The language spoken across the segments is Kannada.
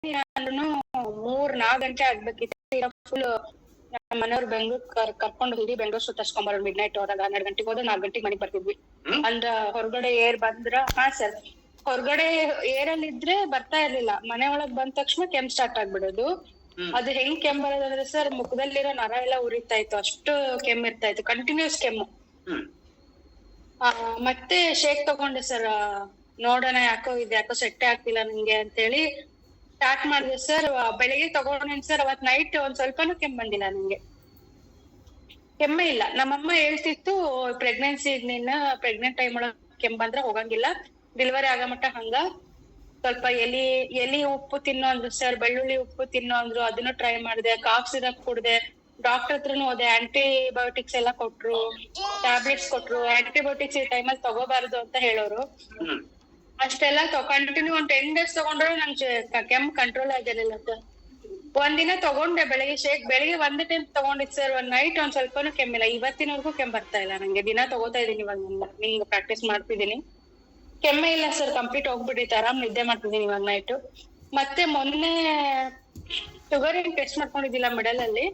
ಅಂದ್ರೂ 3-4 ಗಂಟೆ ಆಗ್ಬೇಕಿತ್ತು. ಫುಲ್ ನಮ್ಮ ಮನೆಯವ್ರು ಬೆಂಗ್ಳೂರ್ ಕರ್ಕೊಂಡು ಹೋಗಿ ಬೆಂಗ್ಳೂರ್ ಸುತ್ತಾಸ್ಕೊಂಬರೋರು ಮಿಡ್-ನೈಟ್ ಹೋದಾಗ 12 ಗಂಟೆಗೆ ಹೋದ್ರೆ 4 ಗಂಟೆಗೆ ಮನೆಗ್ ಬರ್ತಿದ್ವಿ. ಅಂದ್ರ ಹೊರಗಡೆ ಏರ್ ಬಂದ್ರ ಸರ್ ಹೊರಗಡೆ ಏರಲ್ಲಿ ಇದ್ರೆ ಬರ್ತಾ ಇರ್ಲಿಲ್ಲ. ಮನೆ ಒಳಗ್ ಬಂದ ತಕ್ಷಣ ಕೆಮ್ಮು ಸ್ಟಾರ್ಟ್ ಆಗ್ಬಿಡೋದು. ಅದು ಹೆಂಗ್ ಕೆಮ್ಮು ಬರೋದಂದ್ರೆ ಸರ್ ಮುಖದಲ್ಲಿರೋ ನರ ಎಲ್ಲ ಉರಿತಾ ಇತ್ತು, ಅಷ್ಟು ಕೆಮ್ಮು ಇರ್ತಾ ಇತ್ತು, ಕಂಟಿನ್ಯೂಸ್ ಕೆಮ್ಮು. ಮತ್ತೆ ಶೇಕ್ ತಗೊಂಡೆ ಸರ್, ನೋಡೋಣ ಯಾಕೋ ಸೆಟ್ಟೆ ಆಗ್ತಿಲ್ಲ ನಂಗೆ ಅಂತೇಳಿ ಸ್ಟಾರ್ಟ್ ಮಾಡಿದೆ ಸರ್. ಬೆಳಿಗ್ಗೆ ತಗೊಂಡೇನ್ ಸರ್, ಅವತ್ ನೈಟ್ ಒಂದ್ ಸ್ವಲ್ಪನೂ ಕೆಮ್ಮು ಬಂದಿಲ್ಲ ನಂಗೆ, ಕೆಮ್ಮೆ ಇಲ್ಲ. ನಮ್ಮಮ್ಮ ಹೇಳ್ತಿತ್ತು ಪ್ರೆಗ್ನೆನ್ಸಿ ನೀನ್ ಪ್ರೆಗ್ನೆಂಟ್ ಟೈಮ್ ಒಳಗ್ ಕೆಮ್ಮು ಬಂದ್ರೆ ಹೋಗಂಗಿಲ್ಲ, ಡೆಲಿವರಿ ಆಗೋ ಮಟ್ಟ ಹಂಗ ಸ್ವಲ್ಪ ಎಲಿ ಉಪ್ಪು ತಿನ್ನೋ ಅಂದ್ರು ಸರ್, ಬೆಳ್ಳುಳ್ಳಿ ಉಪ್ಪು ತಿನ್ನೋ ಅಂದ್ರು, ಅದನ್ನು ಟ್ರೈ ಮಾಡಿದೆ. ಕಾಫ್ ಸಿರಪ್ ಕುಡ್ದೆ, ಡಾಕ್ಟರ್ ಹತ್ರನು ಹೋದೆ, ಆಂಟಿಬಯೋಟಿಕ್ಸ್ ಎಲ್ಲ ಕೊಟ್ರು, ಟ್ಯಾಬ್ಲೆಟ್ಸ್ ಕೊಟ್ರು. ಆಂಟಿಬಯೋಟಿಕ್ಸ್ ಈ ಟೈಮಲ್ಲಿ ತಗೋಬಾರ್ದು ಅಂತ ಹೇಳೋರು. ಅಷ್ಟೆಲ್ಲ ಕಂಟಿನ್ಯೂ 10 days ತಗೊಂಡ್ರು ನಂಗೆ ಕೆಮ್ಮು ಕಂಟ್ರೋಲ್ ಆಗಿರ್ಲಿಲ್ಲ ಸರ್. ಒಂದಿನ ತಗೊಂಡೆ ಬೆಳಿಗ್ಗೆ ಒಂದ್ ಟೈಮ್ ತಗೊಂಡಿದ್ ಸರ್, ಒಂದ್ ನೈಟ್ ಒಂದ್ ಸ್ವಲ್ಪನೂ ಕೆಮ್ಮಿಲ್ಲ. ಇವತ್ತಿನವರೆಗೂ ಕೆಮ್ಮು ಬರ್ತಾ ಇಲ್ಲ ನಂಗೆ. ದಿನ ತಗೋತಾ ಇದೀನಿ, ಇವಾಗ ನಿಂಗ್ ಪ್ರಾಕ್ಟೀಸ್ ಮಾಡ್ತಿದೀನಿ. ಕೆಮ್ಮೆ ಇಲ್ಲ ಸರ್, ಕಂಪ್ಲೀಟ್ ಹೋಗ್ಬಿಟ್ಟಿತ್ತು, ಆರಾಮ್ ನಿದ್ದೆ ಮಾಡ್ತಿದೀನಿ ಇವಾಗ ನೈಟ್. ಮತ್ತೆ ಮೊನ್ನೆ ಶುಗರ್ ಏನ್ ಟೆಸ್ಟ್ ಮಾಡ್ಕೊಂಡಿದ್ದಿಲ್ಲ ಮಿಡಲ್ ಅಲ್ಲಿ,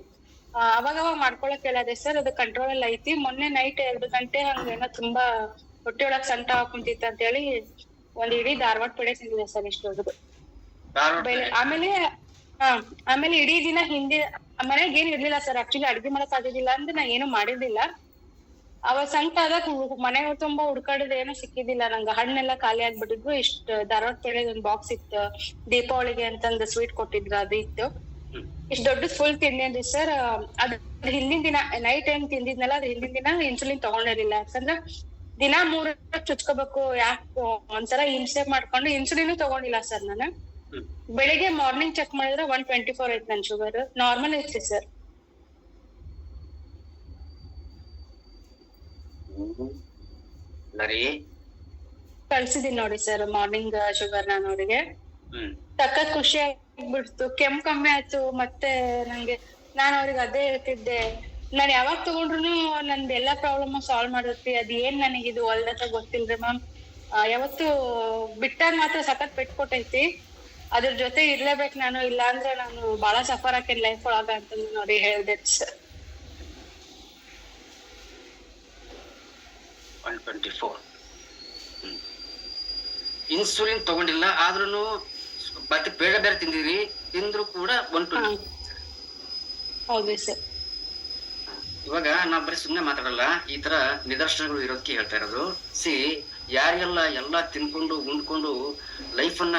ಅವಾಗ ಮಾಡ್ಕೊಳಕ್ ಹೇಳದೆ ಸರ್, ಅದು ಕಂಟ್ರೋಲ್ ಅಲ್ಲಿ ಐತಿ. ಮೊನ್ನೆ ನೈಟ್ 2 ಗಂಟೆ ಹಂಗೇನೋ ತುಂಬಾ ಹೊಟ್ಟೆ ಒಳಗ್ ಸಂಟ ಹಾಕುಂತಿತ್ತು ಅಂತ ಹೇಳಿ ಒಂದ್ ಇಡೀ ಧಾರವಾಡ ಪೇಡೆ ತಿಂದಿದೆ ಸರ್, ಇಷ್ಟು ದೊಡ್ಡದು. ಆಮೇಲೆ ಇಡೀ ದಿನ ಹಿಂದೆ ಮನೆಗ್ ಏನ್ ಇರ್ಲಿಲ್ಲ ಸರ್, ಆಕ್ಚುಲಿ ಅಡ್ಗೆ ಮಾಡಕ್ ಆಗಿದ್ದಿಲ್ಲ ಅಂದ್ರೆ ನಾ ಏನು ಮಾಡಿರ್ಲಿಲ್ಲ. ಅವ ಸಂಕಟ ಆದಾಗ ಮನೆ ತುಂಬಾ ಹುಡ್ಕಾಡಿದ್ರೆ ಏನೋ ಸಿಕ್ಕಿದಿಲ್ಲ ನಂಗ. ಹಣ್ಣೆಲ್ಲ ಖಾಲಿ ಆಗ್ಬಿಟ್ಟಿದ್ವು. ಇಷ್ಟ ಧಾರವಾಡ ಪೇಡೆ ಒಂದ್ ಬಾಕ್ಸ್ ಇತ್ತು, ದೀಪಾವಳಿಗೆ ಅಂತಂದ್ ಸ್ವೀಟ್ ಕೊಟ್ಟಿದ್ರು, ಅದು ಇತ್ತು. ಇಷ್ಟ ದೊಡ್ಡ ಫುಲ್ ತಿಂದೇನ್ರಿ ಸರ್. ಅದ್ ಹಿಂದಿನ ದಿನ ನೈಟ್ ಏನ್ ತಿಂದಿದ್ನಲ್ಲ, ಅದ್ ಹಿಂದಿನ ದಿನ ಇನ್ಸುಲಿನ್ ತಗೊಂಡಿರ್ಲಿಲ್ಲ. ಯಾಕಂದ್ರ ದಿನ 3 ಚುಚ್ಕೋಬೇಕು, ಯಾಕೆ ಒಂಥರ ಹಿಂಸೆ ಮಾಡ್ಕೊಂಡು ಇನ್ಸುಲಿನ್ ತಗೊಂಡಿಲ್ಲ ಸರ್ ನಾನು. ಬೆಳಿಗ್ಗೆ ಮಾರ್ನಿಂಗ್ ಚೆಕ್ ಮಾಡಿದ್ರೆ 124 ಐತ್ ನನ್ ಶುಗರ್, ನಾರ್ಮಲ್ ಐತ್ರಿ ಸರ್. ಕಳ್ಸಿದೀನಿ ನೋಡಿ ಸರ್ ಮಾರ್ನಿಂಗ್ ಶುಗರ್ ನಾನು ಅವ್ರಿಗೆ. ಸಖತ್ ಖುಷಿ ಆಗ್ಬಿಡ್ತು, ಕೆಮ್ಮು ಕಮ್ಮಿ ಆಯ್ತು. ಮತ್ತೆ ನಾನು ಅವ್ರಿಗೆ ಅದೇ ಹೇಳ್ತಿದ್ದೆ, ನಾನ್ ಯಾವಾಗ ತಗೊಂಡ್ರು ನಂದ್ ಎಲ್ಲಾ ಪ್ರಾಬ್ಲಮ್ ಸಾಲ್ವ್ ಮಾಡಿರ್ತಿ, ಅದ್ ಏನ್ ನನಗಿದು ಒಳ್ಳೆದ ಗೊತ್ತಿಲ್ರಿ ಮ್ಯಾಮ್. ಯಾವತ್ತು ಬಿಟ್ಟಾಗ ಮಾತ್ರ ಸಖತ್ ಪೆಟ್ಕೊಟ್ಟೈತಿ, ಅದ್ರ ಜೊತೆ ಇರ್ಲೇಬೇಕು ನಾನು, ಇಲ್ಲ ಅಂದ್ರೆ ನಾನು ಬಹಳ ಸಫರ್ ಹಾಕೇನ್ ಲೈಫ್ ಒಳಗ ಅಂತ ಅವ್ರಿಗೆ ಹೇಳ್ದೆ ಸರ್. 124 ಇನ್ಸುಲಿನ್ ತಗೊಂಡಿಲ್ಲ, ಆದ್ರೂ ಮತ್ತೆ ಬೇರೆ ಬೇರೆ ತಿಂದಿರಿ, ತಿಂದ್ರು ಕೂಡ 120. ಹೌದು ಸರ್. ಇವಾಗ ನಾವ್ ಬರೀ ಸುಮ್ನೆ ಮಾತಾಡಲ್ಲ, ಈ ತರ ನಿದರ್ಶನಗಳು ಇರೋದಕ್ಕೆ ಹೇಳ್ತಾ ಇರೋದು. ಯಾರಿಗೆಲ್ಲ ಎಲ್ಲಾ ತಿನ್ಕೊಂಡು ಉಂಡ್ಕೊಂಡು ಲೈಫ್ ಅನ್ನ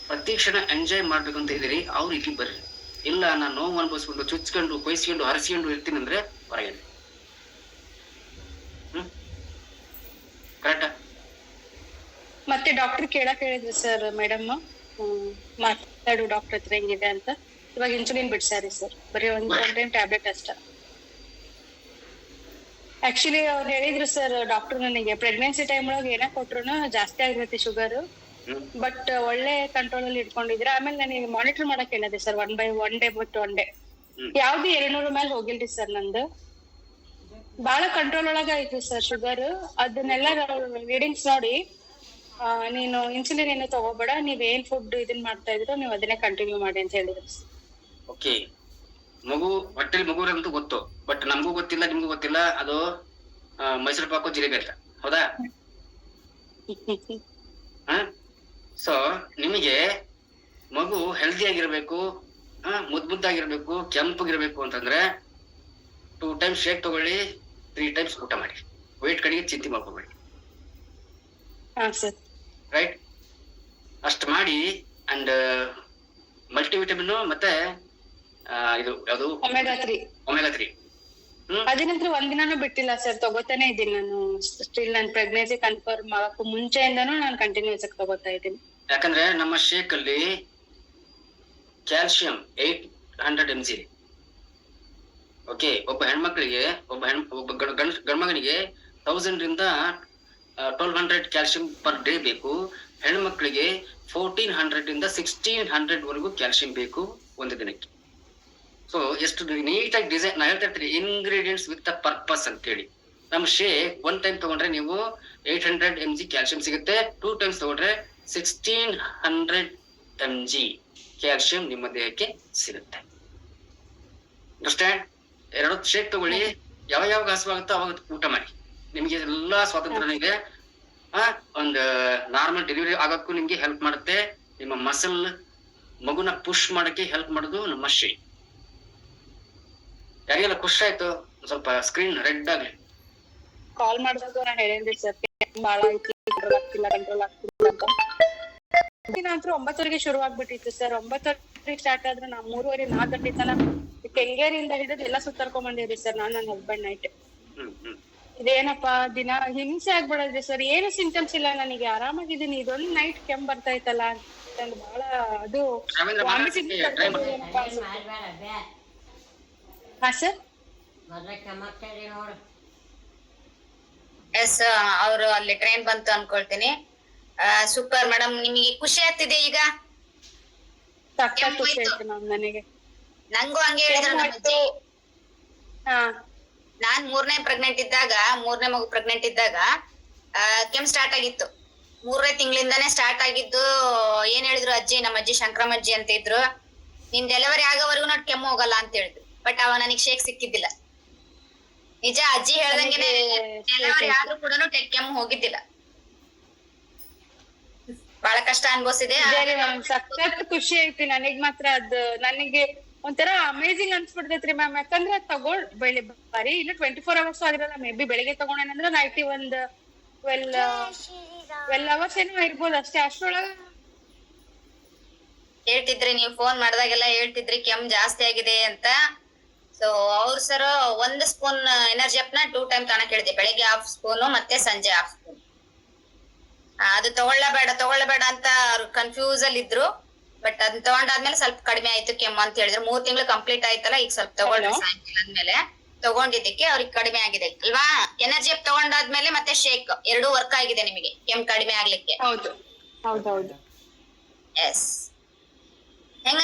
ಪ್ರತಿ ಕ್ಷಣ ಎಂಜಾಯ್ ಮಾಡ್ಬೇಕಂತ ಇದ್ದೀರಿ, ಅವ್ರು ಇಲ್ಲಿ ಬರ್ರಿ. ಇಲ್ಲ ನಾನು ನೋವು ಅನ್ಭವಿಸ್ಕೊಂಡು ಚುಚ್ಕೊಂಡು ಕೊಯ್ಸ್ಕೊಂಡು ಹರಿಸ್ಕೊಂಡು ಇರ್ತೀನಿ ಅಂದ್ರೆ ಹೊರಗೆ. ಕರೆಕ್ಟಾ? ಮತ್ತೆ ಡಾಕ್ಟರ್ ಕೇಳಕ್ ಹೇಳಿದ್ರು ಸರ್ ಮೇಡಮ್, ಮಾತಾಡು ಡಾಕ್ಟರ್ ಹತ್ರ ಹೆಂಗಿದೆ ಅಂತ. ಇವಾಗ ಇನ್ಸುಲಿನ್ ಬಿಡ್ಸಾರಿ ಸರ್, ಬರೀ ಒಂದ್ ಟೈಮ್ ಟ್ಯಾಬ್ಲೆಟ್ ಅಷ್ಟ. ಆಕ್ಚುಲಿ ಅವ್ರು ಹೇಳಿದ್ರು ಸರ್ ಡಾಕ್ಟರ್, ನನಗೆ ಪ್ರೆಗ್ನೆನ್ಸಿ ಟೈಮ್ ಒಳಗೆ ಏನ ಕೊಟ್ರು ಜಾಸ್ತಿ ಆಗಿರತ್ತೆ ಶುಗರ್, ಬಟ್ ಒಳ್ಳೆ ಕಂಟ್ರೋಲ್ ಅಲ್ಲಿ ಇಟ್ಕೊಂಡಿದ್ರೆ. ಆಮೇಲೆ ನನಗೆ ಮಾನಿಟರ್ ಮಾಡಕ್ ಹೇಳಿದೆ ಸರ್, 1 ಡೇ ಬಿಟ್ಟು 1 ಡೇ. ಯಾವ್ದು 200 ಮೇಲೆ ಹೋಗಿಲ್ರಿ ಸರ್ ನಂದು, ಬಹಳ ಕಂಟ್ರೋಲ್ ಒಳಗ ಐತಿ ಸರ್ ಶುಗರ್. ಅದನ್ನೆಲ್ಲ ರೀಡಿಂಗ್ಸ್ ನೋಡಿ, ನೀನು ಇನ್ಸುಲಿನ್ ಏನು ತಗೋಬೇಡ, ನೀವ್ ಏನ್ ಫುಡ್ ಇದನ್ ಮಾಡ್ತಾ ಇದ್ರು ನೀವು ಅದನ್ನೇ ಕಂಟಿನ್ಯೂ ಮಾಡಿ ಅಂತ ಹೇಳಿದ್ರು. ಓಕೆ, ಮಗು ಹೊಟ್ಟೆಲಿ ಮಗು ಅಂತ ಗೊತ್ತು, ಬಟ್ ನಮಗೂ ಗೊತ್ತಿಲ್ಲ ನಿಮ್ಗೂ ಗೊತ್ತಿಲ್ಲ, ಅದು ಮೈಸೂರು ಪಾಕು ಜಿಲೇಬಿ ಅಂತ, ಹೌದಾ? ಸೊ ನಿಮಗೆ ಮಗು ಹೆಲ್ದಿ ಆಗಿರ್ಬೇಕು, ಮುದ್ದಾಗಿರ್ಬೇಕು, ಕೆಂಪಗಿರ್ಬೇಕು ಅಂತಂದ್ರೆ 2 times ಶೇಕ್ ತಗೊಳ್ಳಿ, 3 times ಊಟ ಮಾಡಿ. ವೇಟ್ ಕಡೆಗೆ ಚಿಂತೆ ಮಾಡ್ಕೋಬೇಡಿ, ರೈಟ್? ಅಷ್ಟ ಮಾಡಿ. ಅಂಡ್ ಮಲ್ಟಿವಿಟಮಿನ್ ಮತ್ತೆ ಇದು ಯಾವುದು ಒಮೆಗಾ 3 ಅದಿನಂತರ ಒಂದಿನಾನು ಬಿಟ್ಟಿಲ್ಲ ಸರ್, ತಗೋತಾನೆ ಇದ್ದೀನಿ ನಾನು. ಸ್ಟಿಲ್ ನಾನು ಪ್ರೆಗ್ನೆನ್ಸಿ ಕನ್ಫರ್ಮ್ ಆಗಕ್ಕೂ ಮುಂಚೆಯಿಂದಾನು ನಾನು ಕಂಟಿನ್ಯೂಸ್ ಆಗಿ ತಗೋತಾ ಇದ್ದೀನಿ. ಯಾಕಂದ್ರೆ ನಮ್ಮ ಶೇಕ್ ಅಲ್ಲಿ ಕ್ಯಾಲ್ಸಿಯಂ 800 mg. ಓಕೆ, ಒಬ್ಬ ಹೆಣ್ಮಕ್ಳಿಗೆ ಒಬ್ಬ ಗಂಡ್ಮಗನಿಗೆ 1000 ರಿಂದ 1200 ಕ್ಯಾಲ್ಸಿಯಂ ಪರ್ ಡೇ ಬೇಕು. ಹೆಣ್ಮಕ್ಳಿಗೆ 1400 ರಿಂದ 1600 ವರೆಗೂ ಕ್ಯಾಲ್ಸಿಯಂ ಬೇಕು ಒಂದು ದಿನಕ್ಕೆ. ಸೊ ಎಷ್ಟು ನೀಟಾಗಿ ಡಿಸೈನ್, ನಾ ಹೇಳ್ತಾ ಇರ್ತೀನಿ ಇಂಗ್ರೀಡಿಯೆಂಟ್ಸ್ ವಿತ್ ದ ಪರ್ಪಸ್ ಅಂತ ಹೇಳಿ. ನಮ್ಮ ಶೇಕ್ 1 ಟೈಮ್ ತಗೊಂಡ್ರೆ ನೀವು 800 mg ಕ್ಯಾಲ್ಸಿಯಂ ಸಿಗುತ್ತೆ, 2 times ತಗೊಂಡ್ರೆ 1600 mg ಕ್ಯಾಲ್ಸಿಯಂ ನಿಮ್ಮ ದೇಹಕ್ಕೆ ಸಿಗುತ್ತೆ. ಅಂಡರ್ಸ್ಟ್ಯಾಂಡ್? 2 ಶೇಕ್ ತಗೊಳ್ಳಿ, ಯಾವಾಗ ಹಸುವಾಗುತ್ತೋ ಅವಾಗ ಊಟ ಮಾಡಿ. ನಿಮ್ಗೆ ಎಲ್ಲಾ ಸ್ವಾತಂತ್ರ್ಯ ಇದೆ. ಒಂದು ನಾರ್ಮಲ್ ಡೆಲಿವರಿ ಆಗೋಕ್ಕೂ ನಿಮ್ಗೆ ಹೆಲ್ಪ್ ಮಾಡುತ್ತೆ. ನಿಮ್ಮ ಮಸಲ್ ಮಗುನ ಪುಷ್ ಮಾಡಕ್ಕೆ ಹೆಲ್ಪ್ ಮಾಡೋದು ನಮ್ಮ ಶೇ. ಯಾರಿಗೆಲ್ಲ ಖುಷಿ ಆಯ್ತು? ಸ್ವಲ್ಪ ಸ್ಕ್ರೀನ್ ರೆಡ್ ಆಗ್ಲಿ. ಕಾಲ್ ಮಾಡಿದಾಗ ನಾ ಹೇಳಿದ್ರಿ ಸರ್ ಬಾಳ ಕಂಟ್ರೋಲ್ ಆಗ್ತಿಲ್ಲ ಅಂತ. ದಿನಾಂತರ 9 ಶುರು ಆಗ್ಬಿಟ್ಟಿತ್ತು ಸರ್. 9 ಸ್ಟಾರ್ಟ್ ಆದ್ರೆ ನಾವು 3:30-4 ಗಂಟೆ ತನಕ ಕೆಂಗೇರಿಯಿಂದ ಹಿಡಿದು ಎಲ್ಲ ಸುತ್ತರ್ಕೊಂಡ್ ಬಂದಿದ್ರಿ ಸರ್ ನಾನು ನನ್ನ ಹಸ್ಬೆಂಡ್ ನೈಟ್. ಇದೇನಪ್ಪಾ ದಿನ ಹಿಂಸೆ ಆಗ್ಬಿಡದ್ರಿ ಸರ್. ಏನು ಸಿಂಟಮ್ಸ್ ಇಲ್ಲ, ನನಗೆ ಆರಾಮಾಗಿದ್ದೀನಿ. ಇದೊಂದು ನೈಟ್ ಕೆಮ್ಮು ಬರ್ತಾ ಇತ್ತಲ್ಲ ಅಂತ ಬಹಳ ಅದು ಹಾ ಸರ್. ಎಸ್, ಅವರು ಅಲ್ಲಿ ಟ್ರೈನ್ ಬಂತು ಅನ್ಕೊಳ್ತೀನಿ. ಸೂಪರ್ ಮೇಡಮ್, ನಿಮಗೆ ಖುಷಿ ಆಗ್ತಿದೆ ಈಗ? ಸಖತ್ ಖುಷಿ ಆಯ್ತು ಮ್ಯಾಮ್ ನನಗೆ. ನಂಗೂ ಹಂಗೆ ಹೇಳಿದ್ರು ನಮ್ಮ ಅಜ್ಜಿ. ನಾನ್ 3ನೇ ಮಗು ಪ್ರೆಗ್ನೆಂಟ್ ಇದ್ದಾಗ ಕೆಮ್ಮು ಸ್ಟಾರ್ಟ್ ಆಗಿತ್ತು. 3ನೇ ತಿಂಗಳಿಂದಾನೇ ಸ್ಟಾರ್ಟ್ ಆಗಿದ್ದು. ಏನ್ ಹೇಳಿದ್ರು ಅಜ್ಜಿ, ನಮ್ಮ ಅಜ್ಜಿ ಶಂಕರಮ್ಮಜ್ಜಿ ಅಂತ ಇದ್ರು, ನಿನ್ ಡೆಲಿವರಿ ಆಗೋವರೆಗೂ ನಾಟ್ ಕೆಮ್ಮು ಹೋಗಲ್ಲ ಅಂತ ಹೇಳಿದ್ರು. ಬಟ್ ಅವ ನನಗ್ ಶೇಕ್ ಸಿಕ್ಕಿದ್ದಿಲ್ಲ. ನಿಜ, ಅಜ್ಜಿ ಹೇಳ್ದಂಗೆ ಡೆಲಿವರಿ ಆದ್ರೂ ಕೂಡ ಕೆಮ್ಮು ಹೋಗಿದ್ದಿಲ್ಲ. ಬಹಳ ಕಷ್ಟ ಅನ್ಭವಿಸಿದೆ. ಸಖತ್ ಖುಷಿ ಐತಿ ನನಗ್ ಮಾತ್ರ. ಅದ್ ನನಗೆ ಒಂಥರ ಅಮೇಜಿಂಗ್ ಅನ್ಸ್ಬಿಡ್ತೈತ್ರಿ ಮ್ಯಾಮ್. ಯಾಕಂದ್ರೆ ತಗೊಂಡ್ ಬರೀ ಇನ್ನು 24 hours ಆಗಿರಲ್ಲ. ಮೇ ಬಿ ಬೆಳಿಗ್ಗೆ ತಗೊಂಡೇನಂದ್ರ ನೈಟ್ ಒಂದ್ 12 hours ಏನೋ ಇರ್ಬೋದು ಅಷ್ಟೇ. ಅಷ್ಟ್ರೊಳಗ ಹೇಳ್ತಿದ್ರಿ, ನೀವು ಫೋನ್ ಮಾಡಿದಾಗೆಲ್ಲ ಹೇಳ್ತಿದ್ರಿ ಕೆಮ್ಮು ಜಾಸ್ತಿ ಆಗಿದೆ ಅಂತ. ಸೊ ಅವ್ರ ಸರ್ 1 ಸ್ಪೂನ್ ಎನರ್ಜಿ ಅಪ್ನ 2 ಟೈಮ್ ತನಕ ಹೇಳಿದೆ. ಬೆಳಿಗ್ಗೆ 1/2 ಸ್ಪೂನು ಮತ್ತೆ ಸಂಜೆ 1/2 ಸ್ಪೂನ್. ಅದು ತಗೊಳ್ಳಬೇಡ ಅಂತ ಅವ್ರು ಕನ್ಫ್ಯೂಸ್ ಅಲ್ಲಿ ಇದ್ರು. ಬಟ್ ಅದನ್ನ ತಗೊಂಡಾದ್ಮೇಲೆ ಸ್ವಲ್ಪ ಕಡಿಮೆ ಆಯ್ತು ಕೆಮ್ಮು ಅಂತ ಹೇಳಿದ್ರು. 3 ತಿಂಗಳು ಕಂಪ್ಲೀಟ್ ಆಯ್ತಲ್ಲ, ಈಗ ಸ್ವಲ್ಪ ತಗೊಳ್ರಿ ಸಾಯಂಕಾಲ ಆದ್ಮೇಲೆ. ತಗೊಂಡಿದ್ದಕ್ಕೆ ಅವ್ರಿಗೆ ಕಡಿಮೆ ಆಗಿದೆ ಅಲ್ವಾ? ಎನರ್ಜಿ ಅಪ್ ತಗೊಂಡಾದ್ಮೇಲೆ ಮತ್ತೆ ಶೇಕ್ 2 ವರ್ಕ್ ಆಗಿದೆ ನಿಮಗೆ ಕೆಮ್ಮು ಕಡಿಮೆ ಆಗ್ಲಿಕ್ಕೆ. ಹೌದು. ಎಸ್. ಹೆಂಗ